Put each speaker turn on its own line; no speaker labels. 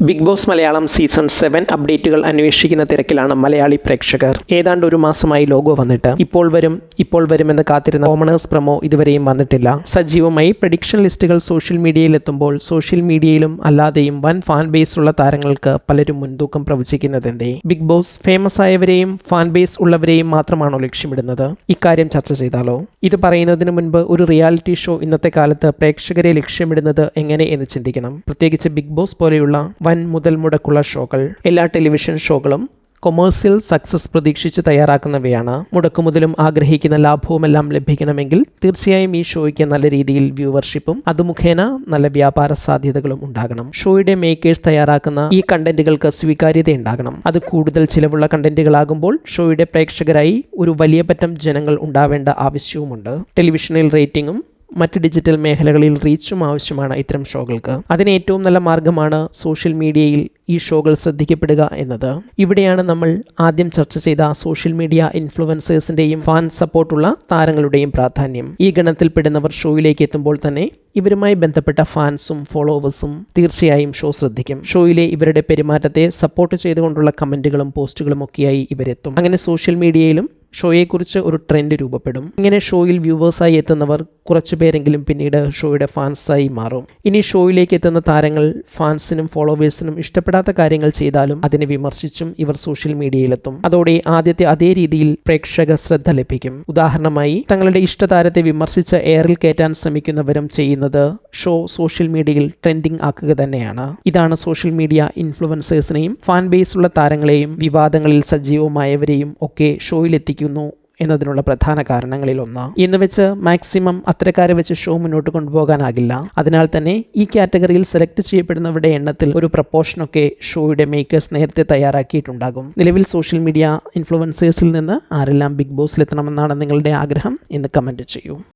Big boss Malayalam season 7 അപ്ഡേറ്റുകൾ അന്വേഷിക്കുന്ന തിരക്കിലാണ് മലയാളി പ്രേക്ഷകർ. ഏതാണ്ട് ഒരു മാസമായി ലോഗോ വന്നിട്ട് ഇപ്പോൾ വരുമെന്ന് കാത്തിരുന്ന ഓമണേഴ്സ് പ്രമോ ഇതുവരെയും വന്നിട്ടില്ല. സജീവമായി പ്രഡിക്ഷൻ ലിസ്റ്റുകൾ സോഷ്യൽ മീഡിയയിൽ എത്തുമ്പോൾ സോഷ്യൽ മീഡിയയിലും അല്ലാതെയും വൻ ഫാൻ ബേസ് ഉള്ള താരങ്ങൾക്ക് പലരും മുൻതൂക്കം പ്രവചിക്കുന്നതെന്തേ? ബിഗ് ബോസ് ഫേമസ് ആയവരെയും ഫാൻ ബേസ് ഉള്ളവരെയും മാത്രമാണോ ലക്ഷ്യമിടുന്നത്? ഇക്കാര്യം ചർച്ച ചെയ്താലോ? ഇത് പറയുന്നതിന് മുൻപ് ഒരു റിയാലിറ്റി ഷോ ഇന്നത്തെ കാലത്ത് പ്രേക്ഷകരെ ലക്ഷ്യമിടുന്നത് എങ്ങനെ എന്ന് ചിന്തിക്കണം. പ്രത്യേകിച്ച് ബിഗ് ബോസ് പോലെയുള്ള വൻ മുതൽ മുടക്കുള്ള ഷോകൾ. എല്ലാ ടെലിവിഷൻ ഷോകളും കൊമേഴ്സ്യൽ സക്സസ് പ്രതീക്ഷിച്ച് തയ്യാറാക്കുന്നവയാണ്. മുടക്കുമുതലും ആഗ്രഹിക്കുന്ന ലാഭവുമെല്ലാം ലഭിക്കണമെങ്കിൽ തീർച്ചയായും ഈ ഷോയ്ക്ക് നല്ല രീതിയിൽ വ്യൂവർഷിപ്പും അത് മുഖേന നല്ല വ്യാപാര സാധ്യതകളും ഉണ്ടാകണം. ഷോയുടെ മേക്കേഴ്സ് തയ്യാറാക്കുന്ന ഈ കണ്ടന്റുകൾക്ക് സ്വീകാര്യത ഉണ്ടാകണം. അത് കൂടുതൽ ചിലവുള്ള കണ്ടന്റുകളാകുമ്പോൾ ഷോയുടെ പ്രേക്ഷകരായി ഒരു വലിയ പറ്റം ജനങ്ങൾ ഉണ്ടാവേണ്ട ആവശ്യവുമുണ്ട്. ടെലിവിഷനിൽ റേറ്റിംഗും മറ്റ് ഡിജിറ്റൽ മേഖലകളിൽ റീച്ചും ആവശ്യമാണ് ഇത്തരം ഷോകൾക്ക്. അതിന് ഏറ്റവും നല്ല മാർഗമാണ് സോഷ്യൽ മീഡിയയിൽ ഈ ഷോകൾ ശ്രദ്ധിക്കപ്പെടുക എന്നത്. ഇവിടെയാണ് നമ്മൾ ആദ്യം ചർച്ച ചെയ്ത സോഷ്യൽ മീഡിയ ഇൻഫ്ലുവൻസേഴ്സിന്റെയും ഫാൻ സപ്പോർട്ടുള്ള താരങ്ങളുടെയും പ്രാധാന്യം. ഈ ഗണത്തിൽപ്പെടുന്നവർ ഷോയിലേക്ക് എത്തുമ്പോൾ തന്നെ ഇവരുമായി ബന്ധപ്പെട്ട ഫാൻസും ഫോളോവേഴ്സും തീർച്ചയായും ഷോ ശ്രദ്ധിക്കും. ഷോയിലെ ഇവരുടെ പെരുമാറ്റത്തെ സപ്പോർട്ട് ചെയ്തുകൊണ്ടുള്ള കമന്റുകളും പോസ്റ്റുകളും ഒക്കെയായി ഇവരെത്തും. അങ്ങനെ സോഷ്യൽ മീഡിയയിലും ഷോയെക്കുറിച്ച് ഒരു ട്രെൻഡ് രൂപപ്പെടും. ഇങ്ങനെ ഷോയിൽ വ്യൂവേഴ്സായി എത്തുന്നവർ കുറച്ചു പേരെങ്കിലും പിന്നീട് ഷോയുടെ ഫാൻസായി മാറും. ഇനി ഷോയിലേക്ക് എത്തുന്ന താരങ്ങൾ ഫാൻസിനും ഫോളോവേഴ്സിനും ഇഷ്ടപ്പെടാത്ത കാര്യങ്ങൾ ചെയ്താലും അതിനെ വിമർശിച്ചും ഇവർ സോഷ്യൽ മീഡിയയിലെത്തും. അതോടെ ആദ്യത്തെ അതേ രീതിയിൽ പ്രേക്ഷക ശ്രദ്ധ ലഭിക്കും. ഉദാഹരണമായി തങ്ങളുടെ ഇഷ്ടതാരത്തെ വിമർശിച്ച് എയറിൽ കയറ്റാൻ ശ്രമിക്കുന്നവരും ചെയ്യുന്നത് ഷോ സോഷ്യൽ മീഡിയയിൽ ട്രെൻഡിംഗ് ആക്കുക തന്നെയാണ്. ഇതാണ് സോഷ്യൽ മീഡിയ ഇൻഫ്ലുവൻസേഴ്സിനെയും ഫാൻ ബേസ് ഉള്ള താരങ്ങളെയും വിവാദങ്ങളിൽ സജീവമായവരെയും ഒക്കെ ഷോയിലെത്തിക്കുന്നു എന്നതിനുള്ള പ്രധാന കാരണങ്ങളിലൊന്ന്. എന്ന് വെച്ച് മാക്സിമം അത്തരക്കാരെ വെച്ച് ഷോ മുന്നോട്ട് കൊണ്ടുപോകാനാകില്ല. അതിനാൽ തന്നെ ഈ കാറ്റഗറിയിൽ സെലക്ട് ചെയ്യപ്പെടുന്നവരുടെ എണ്ണത്തിൽ ഒരു പ്രപ്പോർഷനൊക്കെ ഷോയുടെ മേക്കേഴ്സ് നേരത്തെ തയ്യാറാക്കിയിട്ടുണ്ടാകും. നിലവിൽ സോഷ്യൽ മീഡിയ ഇൻഫ്ലുവൻസേഴ്സിൽ നിന്ന് ആരെല്ലാം ബിഗ് ബോസിലെത്തണമെന്നാണ് നിങ്ങളുടെ ആഗ്രഹം എന്ന് കമന്റ് ചെയ്യൂ.